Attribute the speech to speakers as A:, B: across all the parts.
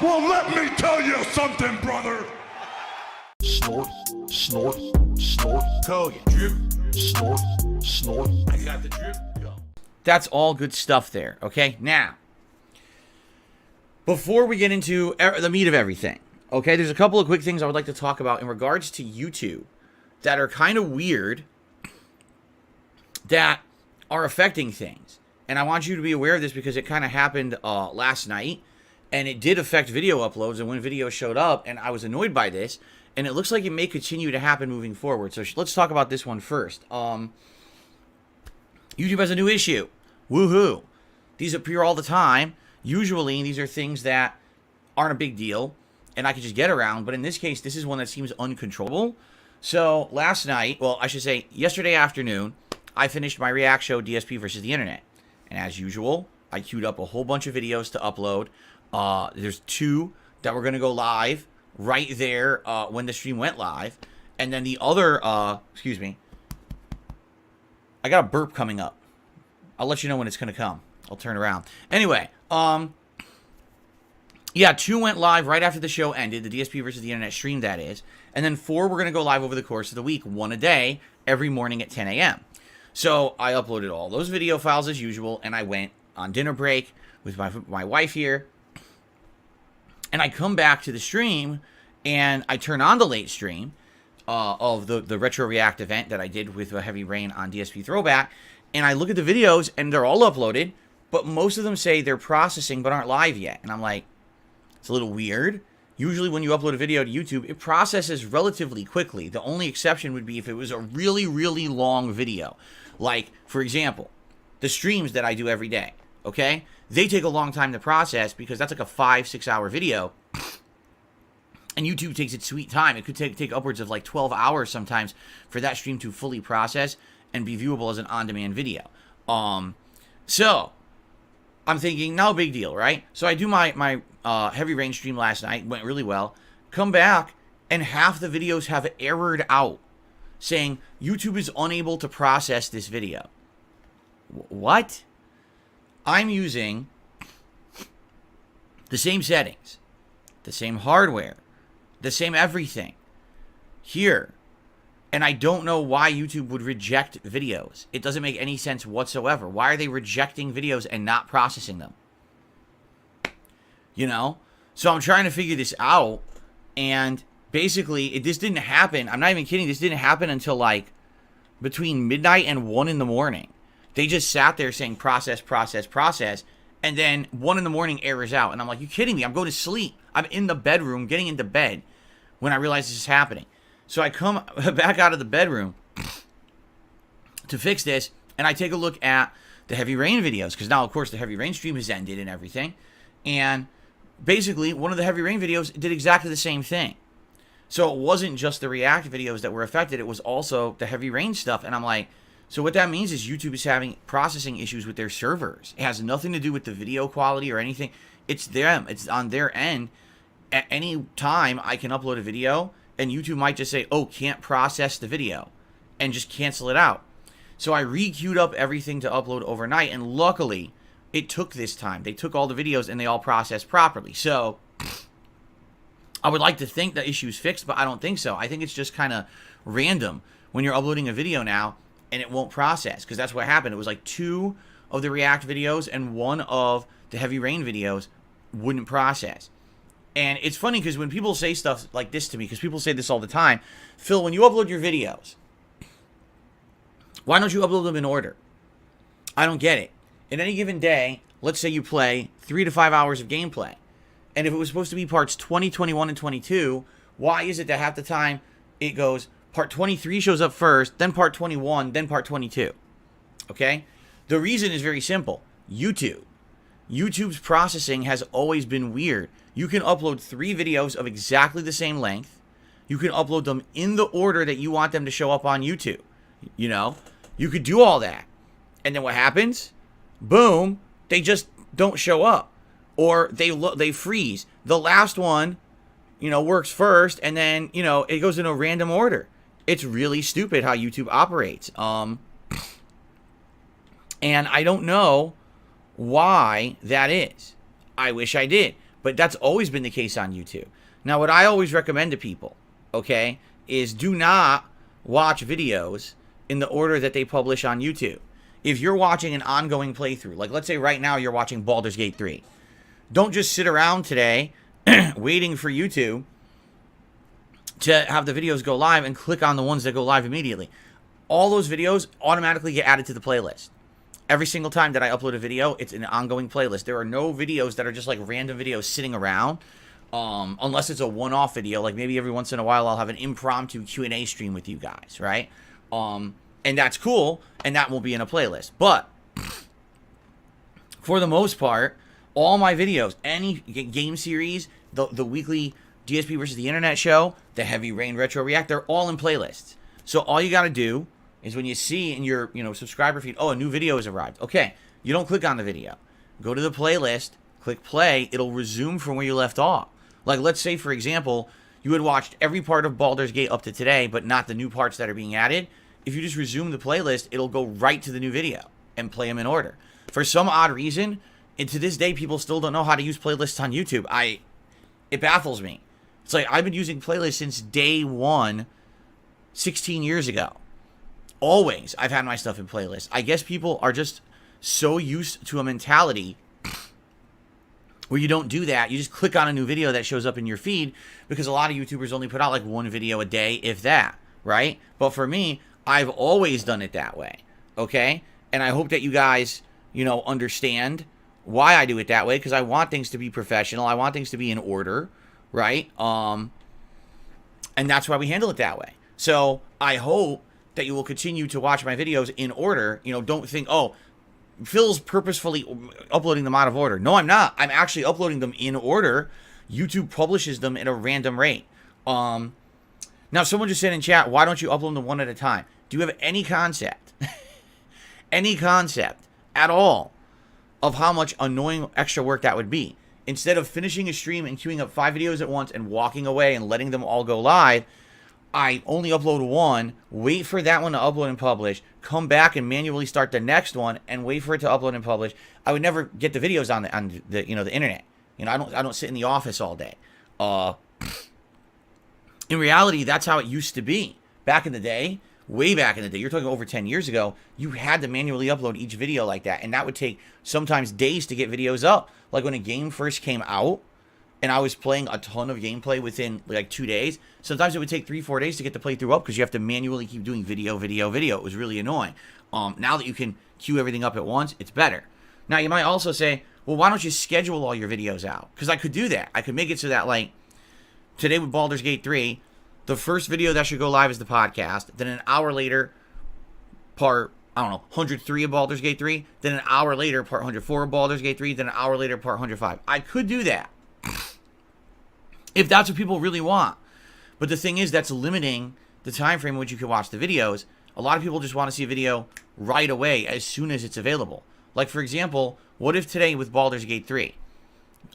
A: Well, let me tell you something, brother.
B: Snort, snort, snort.
C: Kogan. Drip.
B: Snort, snort.
C: I got the drip. Go.
D: That's all good stuff there, okay? Now, before we get into the meat of everything, okay, there's a couple of quick things I would like to talk about in regards to YouTube that are kind of weird that are affecting things. And I want you to be aware of this because it kind of happened last night, and it did affect video uploads and when videos showed up, and I was annoyed by this, and it looks like it may continue to happen moving forward. So let's talk about this one first. YouTube has a new issue. Woohoo. These appear all the time. Usually, these are things that aren't a big deal, and I can just get around, but in this case, this is one that seems uncontrollable. So last night, well, I should say yesterday afternoon, I finished my React show, DSP versus the Internet. And as usual, I queued up a whole bunch of videos to upload. There's 2 that were going to go live right there when the stream went live. And then the other, excuse me, I got a burp coming up. I'll let you know when it's going to come. I'll turn around. Anyway, yeah, 2 went live right after the show ended, the DSP versus the Internet stream, that is. And then 4 were going to go live over the course of the week, 1 a day, every morning at 10 a.m. So I uploaded all those video files as usual, and I went on dinner break with my wife here. And I come back to the stream, and I turn on the late stream of the Retro React event that I did with Heavy Rain on DSP Throwback. And I look at the videos, and they're all uploaded, but most of them say they're processing but aren't live yet. And I'm like, it's a little weird. Usually when you upload a video to YouTube, it processes relatively quickly. The only exception would be if it was a really, really long video. Like, for example, the streams that I do every day, okay? They take a long time to process because that's like a 5-6 hour video. And YouTube takes its sweet time. It could take upwards of like 12 hours sometimes for that stream to fully process and be viewable as an on-demand video. So I'm thinking, no big deal, right? So I do my Heavy Rain stream last night. Went really well. Come back, and half the videos have errored out, saying YouTube is unable to process this video. What? I'm using the same settings, the same hardware, the same everything here. And I don't know why YouTube would reject videos. It doesn't make any sense whatsoever. Why are they rejecting videos and not processing them? You know? So I'm trying to figure this out. And basically, this didn't happen. I'm not even kidding. This didn't happen until like between midnight and 1 in the morning. They just sat there saying process, process, process. And then 1 in the morning errors out. And I'm like, you kidding me? I'm going to sleep. I'm in the bedroom, getting into bed when I realize this is happening. So I come back out of the bedroom to fix this, and I take a look at the Heavy Rain videos, because now, of course, the Heavy Rain stream has ended and everything. And basically, one of the Heavy Rain videos did exactly the same thing. So it wasn't just the React videos that were affected, it was also the Heavy Rain stuff. And I'm like, so what that means is YouTube is having processing issues with their servers. It has nothing to do with the video quality or anything. It's them. It's on their end. At any time, I can upload a video, and YouTube might just say, oh, can't process the video, and just cancel it out. So I re-queued up everything to upload overnight, and luckily, it took this time. They took all the videos, and they all processed properly. So I would like to think the issue's fixed, but I don't think so. I think it's just kind of random when you're uploading a video now, and it won't process, because that's what happened. It was like 2 of the React videos and 1 of the Heavy Rain videos wouldn't process. And it's funny because when people say stuff like this to me, because people say this all the time, Phil, when you upload your videos, why don't you upload them in order? I don't get it. In any given day, let's say you play 3 to 5 hours of gameplay. And if it was supposed to be parts 20, 21, and 22, why is it that half the time it goes part 23 shows up first, then part 21, then part 22? Okay? The reason is very simple. YouTube's processing has always been weird. You can upload 3 videos of exactly the same length. You can upload them in the order that you want them to show up on YouTube. You know, you could do all that. And then what happens? Boom, they just don't show up. Or they freeze. The last one, you know, works first, and then, you know, it goes in a random order. It's really stupid how YouTube operates. And I don't know why that is. I wish I did. But that's always been the case on YouTube. Now, what I always recommend to people, okay, is do not watch videos in the order that they publish on YouTube. If you're watching an ongoing playthrough, like let's say right now you're watching Baldur's Gate 3, don't just sit around today waiting for YouTube to have the videos go live and click on the ones that go live immediately. All those videos automatically get added to the playlist. Every single time that I upload a video, it's an ongoing playlist. There are no videos that are just like random videos sitting around, unless it's a one-off video. Like maybe every once in a while I'll have an impromptu Q&A stream with you guys, right? And that's cool, and that won't be in a playlist. But for the most part, all my videos, any game series, the weekly DSP versus the Internet show, the Heavy Rain Retro React, they're all in playlists. So all you got to do is when you see in your subscriber feed, oh, a new video has arrived. Okay, you don't click on the video. Go to the playlist, click play. It'll resume from where you left off. Like, let's say, for example, you had watched every part of Baldur's Gate up to today, but not the new parts that are being added. If you just resume the playlist, it'll go right to the new video and play them in order. For some odd reason, and to this day, people still don't know how to use playlists on YouTube. It baffles me. It's like I've been using playlists since day one, 16 years ago. Always, I've had my stuff in playlists. I guess people are just so used to a mentality where you don't do that. You just click on a new video that shows up in your feed, because a lot of YouTubers only put out like one video a day, if that, right? But for me, I've always done it that way, okay? And I hope that you guys, understand why I do it that way, because I want things to be professional. I want things to be in order, right? And that's why we handle it that way. So I hope that you will continue to watch my videos in order. Don't think, oh, Phil's purposefully uploading them out of order. No, I'm not. I'm actually uploading them in order. YouTube publishes them at a random rate. Now, someone just said in chat, why don't you upload them one at a time? Do you have any concept, any concept at all of how much annoying extra work that would be? Instead of finishing a stream and queuing up 5 videos at once and walking away and letting them all go live, I only upload one, wait for that one to upload and publish, come back and manually start the next one and wait for it to upload and publish. I would never get the videos on the internet. I don't sit in the office all day. In reality, that's how it used to be. Back in the day, way back in the day, you're talking over 10 years ago, you had to manually upload each video like that, and that would take sometimes days to get videos up. Like when a game first came out, and I was playing a ton of gameplay within like 2 days, sometimes it would take 3-4 days to get the playthrough up, because you have to manually keep doing video. It was really annoying. Now that you can queue everything up at once, it's better. Now, you might also say, well, why don't you schedule all your videos out? Because I could do that. I could make it so that, like, today with Baldur's Gate 3, the first video that should go live is the podcast. Then an hour later, part, 103 of Baldur's Gate 3. Then an hour later, part 104 of Baldur's Gate 3. Then an hour later, part 105. I could do that, if that's what people really want. But the thing is, that's limiting the time frame in which you can watch the videos. A lot of people just want to see a video right away as soon as it's available. Like, for example, what if today with Baldur's Gate 3,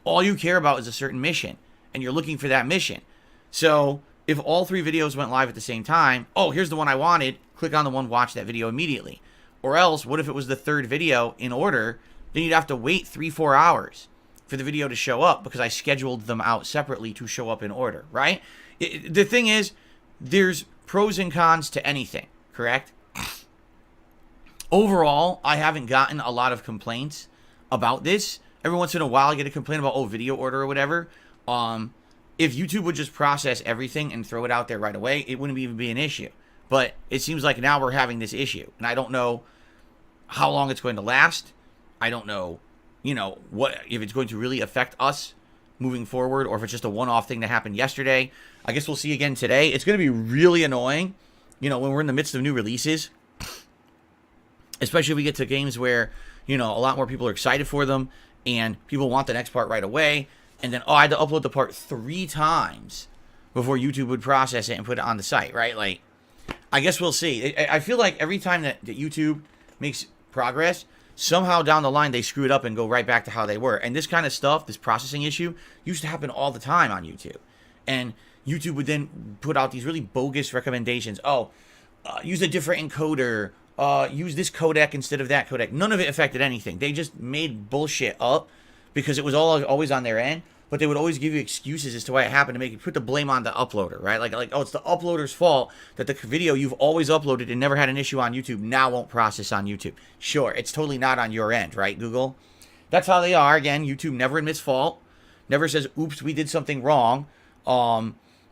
D: all you care about is a certain mission, and you're looking for that mission? So if all 3 videos went live at the same time, oh, here's the one I wanted, click on the one, watch that video immediately. Or else, what if it was the 3rd video in order? Then you'd have to wait 3-4 hours for the video to show up, because I scheduled them out separately to show up in order, right? The thing is, there's pros and cons to anything, correct? Overall, I haven't gotten a lot of complaints about this. Every once in a while, I get a complaint about, oh, video order or whatever. If YouTube would just process everything and throw it out there right away, it wouldn't even be an issue. But it seems like now we're having this issue, and I don't know how long it's going to last. I don't know, what, if it's going to really affect us moving forward, or if it's just a one-off thing that happened yesterday. I guess we'll see again today. It's going to be really annoying, when we're in the midst of new releases, especially if we get to games where, a lot more people are excited for them, and people want the next part right away, and then, I had to upload the part 3 times before YouTube would process it and put it on the site, right? Like, I guess we'll see. I feel like every time that YouTube makes progress, somehow down the line they screw it up and go right back to how they were. And this kind of stuff, this processing issue, used to happen all the time on YouTube. And YouTube would then put out these really bogus recommendations. Use a different encoder. Use this codec instead of that codec. None of it affected anything. They just made bullshit up because it was always on their end. but they would always give you excuses as to why it happened to make you put the blame on the uploader, right? Like, oh, it's the uploader's fault that the video you've always uploaded and never had an issue on YouTube now won't process on YouTube. Sure, it's totally not on your end, right, Google? That's how they are. Again, YouTube never admits fault, never says, oops, we did something wrong.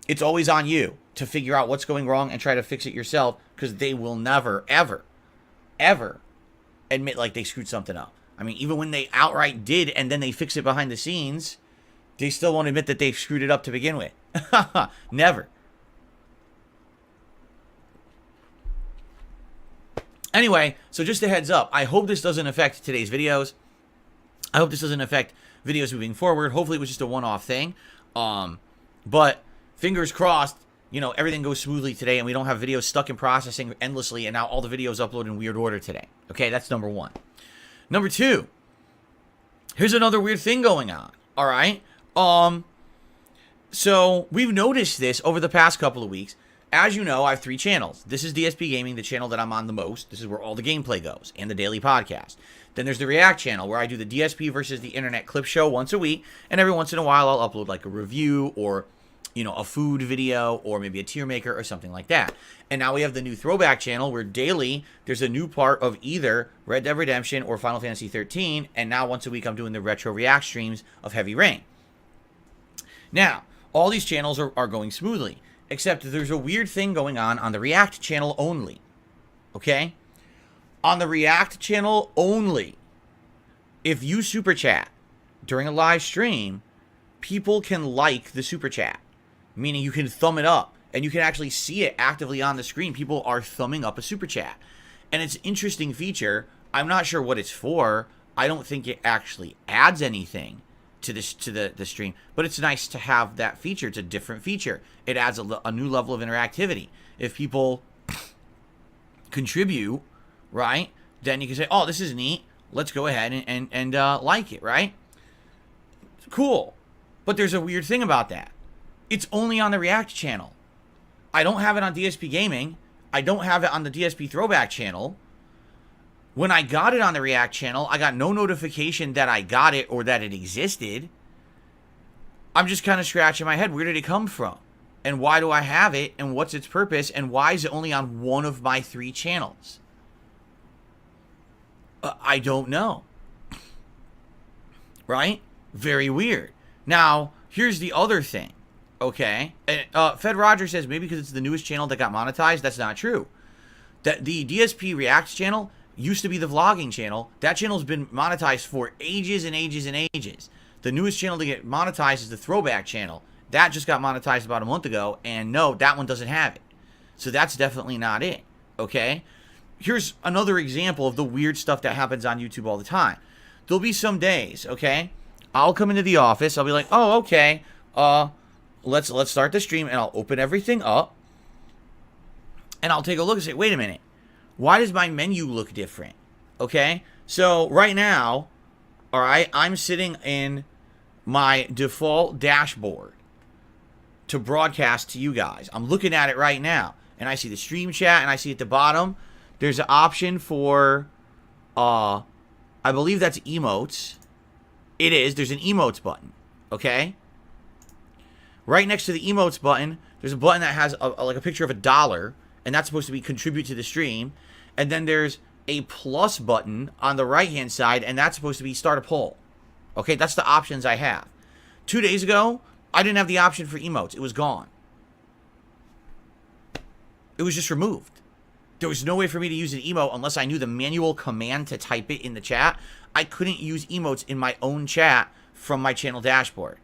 D: It's always on you to figure out what's going wrong and try to fix it yourself, because they will never, ever, ever admit like they screwed something up. I mean, even when they outright did and then they fix it behind the scenes, they still won't admit that they've screwed it up to begin with. Never. Anyway, so just a heads up. I hope this doesn't affect today's videos. I hope this doesn't affect videos moving forward. Hopefully it was just a one-off thing. But fingers crossed, you know, everything goes smoothly today and we don't have videos stuck in processing endlessly and now all the videos upload in weird order today. Okay, that's number one. Number two, here's another weird thing going on. All right. So we've noticed this over the past couple of weeks. As you know, I have 3 channels. This is DSP Gaming, the channel that I'm on the most. This is where all the gameplay goes and the daily podcast. Then there's the React channel where I do the DSP versus the internet clip show once a week. And every once in a while, I'll upload like a review or, you know, a food video or maybe a tier maker or something like that. And now we have the new throwback channel where daily there's a new part of either Red Dead Redemption or Final Fantasy 13. And now once a week, I'm doing the retro React streams of Heavy Rain. Now, all these channels are going smoothly, except there's a weird thing going on the React channel only. Okay? On the React channel only, if you super chat during a live stream, people can like the super chat, meaning you can thumb it up and you can actually see it actively on the screen. People are thumbing up a super chat, and it's an interesting feature. I'm not sure what it's for. I don't think it actually adds anything to this the stream, but it's nice to have that feature. It's a different feature. It adds a new level of interactivity. If people contribute, right, then you can say, oh, this is neat, let's go ahead and like it, right? Cool. But there's a weird thing about that. It's only on the React channel. I don't have it on DSP Gaming. I don't have it on the DSP Throwback channel. When I got it on the React channel, I got no notification that I got it or that it existed. I'm just kind of scratching my head. Where did it come from? And why do I have it? And what's its purpose? And why is it only on one of my 3 channels? I don't know. Right? Very weird. Now, here's the other thing. Okay? Fed Roger says maybe because it's the newest channel that got monetized. That's not true. That the DSP React channel used to be the vlogging channel. That channel's been monetized for ages and ages and ages. The newest channel to get monetized is the Throwback channel. That just got monetized about a month ago, and no, that one doesn't have it. So that's definitely not it, okay? Here's another example of the weird stuff that happens on YouTube all the time. There'll be some days, okay? I'll come into the office, I'll be like, oh, okay, let's start the stream, and I'll open everything up, and I'll take a look and say, wait a minute. Why does my menu look different? Okay, so right now, all right, I'm sitting in my default dashboard to broadcast to you guys. I'm looking at it right now, and I see the stream chat, and I see at the bottom, there's an option for, I believe that's emotes. It is. There's an emotes button, okay? Right next to the emotes button, there's a button that has like a picture of a dollar, and that's supposed to be contribute to the stream. And then there's a plus button on the right-hand side, and that's supposed to be start a poll. Okay, that's the options I have. 2 days ago, I didn't have the option for emotes. It was gone. It was just removed. There was no way for me to use an emote unless I knew the manual command to type it in the chat. I couldn't use emotes in my own chat from my channel dashboard.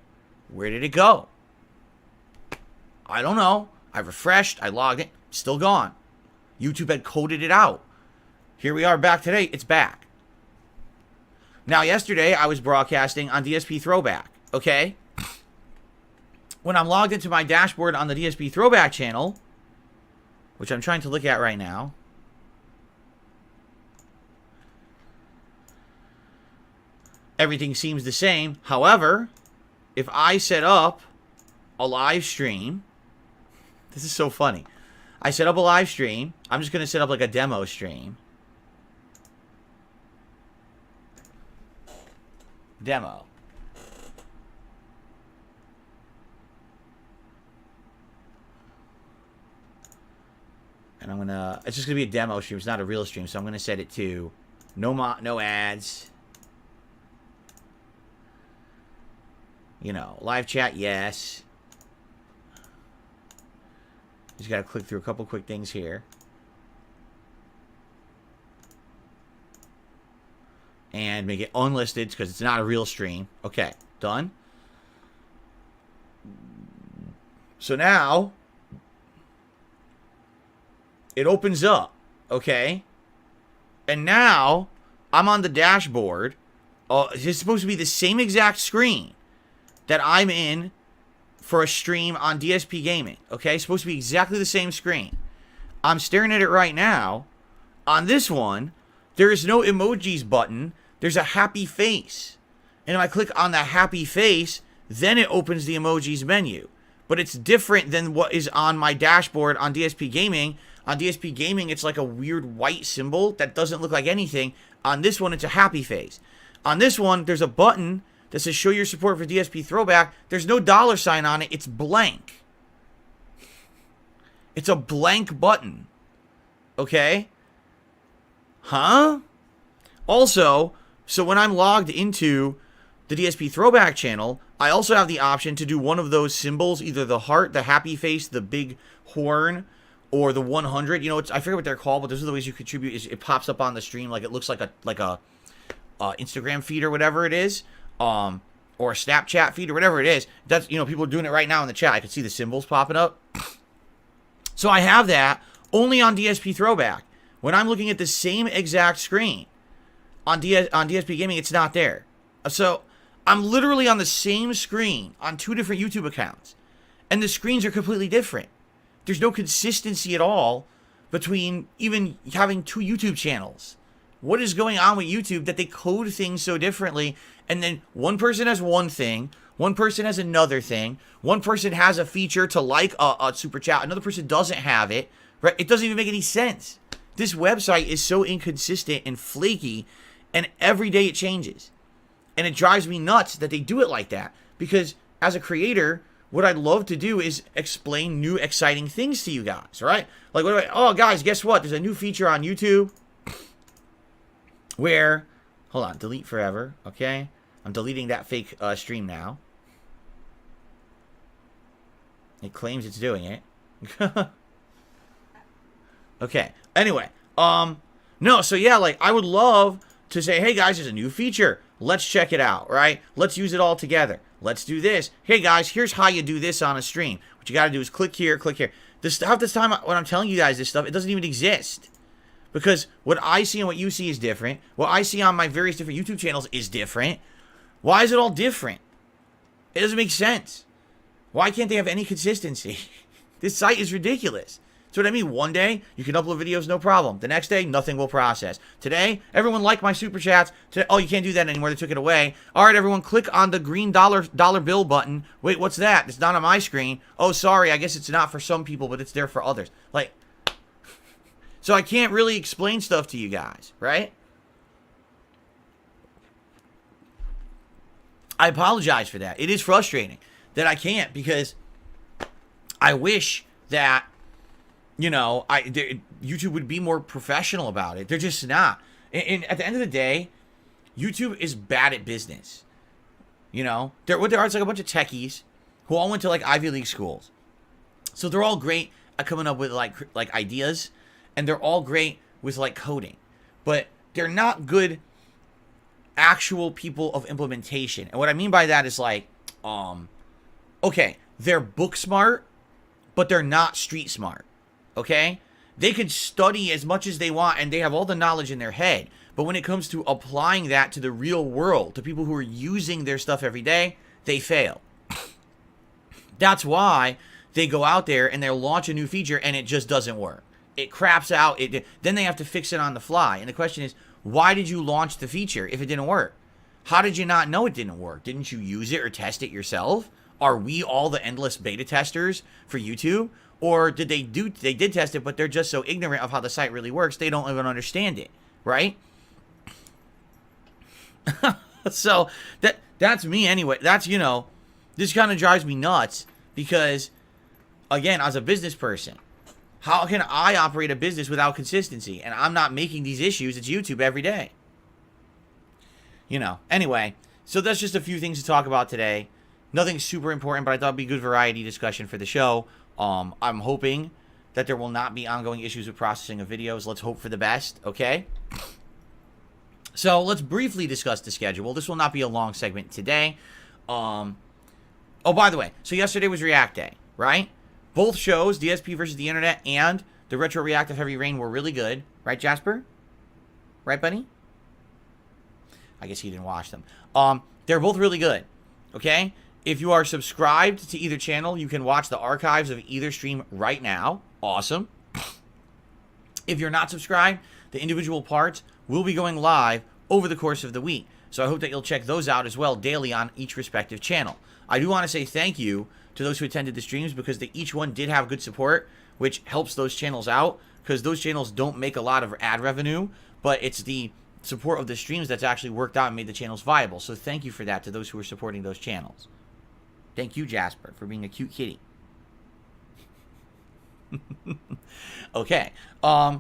D: Where did it go? I don't know. I refreshed. I logged it. Still gone. YouTube had coded it out. Here we are back today. It's back. Now, yesterday, I was broadcasting on DSP Throwback, okay? When I'm logged into my dashboard on the DSP Throwback channel, which I'm trying to look at right now, everything seems the same. However, if I set up a live stream, this is so funny. I set up a live stream. I'm just going to set up like a demo stream. Demo. And I'm gonna, it's just gonna be a demo stream. It's not a real stream, so I'm gonna set it to no ads. You know, live chat, yes. Just gotta click through a couple quick things here. And make it unlisted because it's not a real stream. Okay, done. So now it opens up, okay? And now I'm on the dashboard. It's supposed to be the same exact screen that I'm in for a stream on DSP Gaming, okay? It's supposed to be exactly the same screen. I'm staring at it right now. On this one, there is no emojis button. There's a happy face. And if I click on the happy face, then it opens the emojis menu. But it's different than what is on my dashboard on DSP Gaming. On DSP Gaming, it's like a weird white symbol that doesn't look like anything. On this one, it's a happy face. On this one, there's a button that says show your support for DSP Throwback. There's no $ on it. It's blank. It's a blank button. Okay? Huh? Also, so when I'm logged into the DSP Throwback channel, I also have the option to do one of those symbols, either the heart, the happy face, the big horn, or the 100. You know, I forget what they're called, but those are the ways you contribute. It pops up on the stream like it looks like a Instagram feed or whatever it is. Or a Snapchat feed or whatever it is. That's, you know, people are doing it right now in the chat. I can see the symbols popping up. So I have that only on DSP Throwback. When I'm looking at the same exact screen on DSP Gaming, it's not there. So I'm literally on the same screen on two different YouTube accounts, and the screens are completely different. There's no consistency at all between even having two YouTube channels. What is going on with YouTube that they code things so differently? And then one person has one thing, one person has another thing, one person has a feature to like a super chat, another person doesn't have it, right? It doesn't even make any sense. This website is so inconsistent and flaky, and every day it changes. And it drives me nuts that they do it like that. Because as a creator, what I'd love to do is explain new exciting things to you guys, right? Like, oh guys, guess what? There's a new feature on YouTube where, hold on, delete forever, okay? I'm deleting that fake stream now. It claims it's doing it. Okay, anyway, no, so yeah, like, I would love to say, hey guys, there's a new feature. Let's check it out, right? Let's use it all together. Let's do this. Hey guys, here's how you do this on a stream. What you gotta do is click here, click here. This stuff, this time when I'm telling you guys this stuff, it doesn't even exist. Because what I see and what you see is different. What I see on my various different YouTube channels is different. Why is it all different? It doesn't make sense. Why can't they have any consistency? This site is ridiculous. So what I mean, one day, you can upload videos, no problem. The next day, nothing will process. Today, everyone liked my super chats. Today, oh, you can't do that anymore. They took it away. All right, everyone, click on the green dollar bill button. Wait, what's that? It's not on my screen. Oh, sorry, I guess it's not for some people, but it's there for others. Like, so I can't really explain stuff to you guys, right? I apologize for that. It is frustrating that I can't, because I wish that, you know, YouTube would be more professional about it. They're just not. And at the end of the day, YouTube is bad at business. You know, what there are is like a bunch of techies who all went to like Ivy League schools. So they're all great at coming up with like ideas, and they're all great with like coding, but they're not good actual people of implementation. And what I mean by that is like, okay, they're book smart, but they're not street smart. Okay? They can study as much as they want, and they have all the knowledge in their head. But when it comes to applying that to the real world, to people who are using their stuff every day, they fail. That's why they go out there and they'll launch a new feature and it just doesn't work. It craps out. Then they have to fix it on the fly. And the question is, why did you launch the feature if it didn't work? How did you not know it didn't work? Didn't you use it or test it yourself? Are we all the endless beta testers for YouTube? Or did they did test it, but they're just so ignorant of how the site really works, they don't even understand it, right? So that's me anyway. That's, you know, this kind of drives me nuts because, again, as a business person, How can I operate a business without consistency? And I'm not making these issues. It's YouTube every day. You know, anyway, so that's just a few things to talk about today. Nothing super important, but I thought it'd be good variety discussion for the show. I'm hoping that there will not be ongoing issues with processing of videos. Let's hope for the best, okay? So let's briefly discuss the schedule. This will not be a long segment today. Oh, by the way, so yesterday was React Day, right? Both shows, DSP versus the Internet and the Retro React of Heavy Rain, were really good. Right, Jasper? Right, buddy? I guess he didn't watch them. They're both really good, okay? If you are subscribed to either channel, you can watch the archives of either stream right now. Awesome. If you're not subscribed, the individual parts will be going live over the course of the week. So I hope that you'll check those out as well daily on each respective channel. I do want to say thank you to those who attended the streams because each one did have good support, which helps those channels out because those channels don't make a lot of ad revenue, but it's the support of the streams that's actually worked out and made the channels viable. So thank you for that to those who are supporting those channels. Thank you, Jasper, for being a cute kitty. Okay.
C: I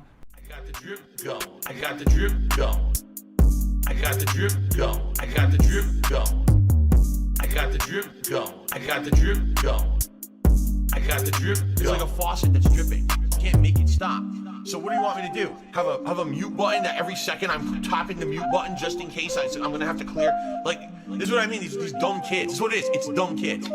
C: got the drip going. I got the drip going. I got the drip going. I got the drip going. I got the drip going. I got the drip going. I got the drip going. It's like a faucet that's dripping. You can't make it stop. So what do you want me to do? Have a mute button that every second I'm tapping the mute button just in case I'm gonna have to clear? Like, this is what I mean. These dumb kids. This is what it is. It's dumb kids.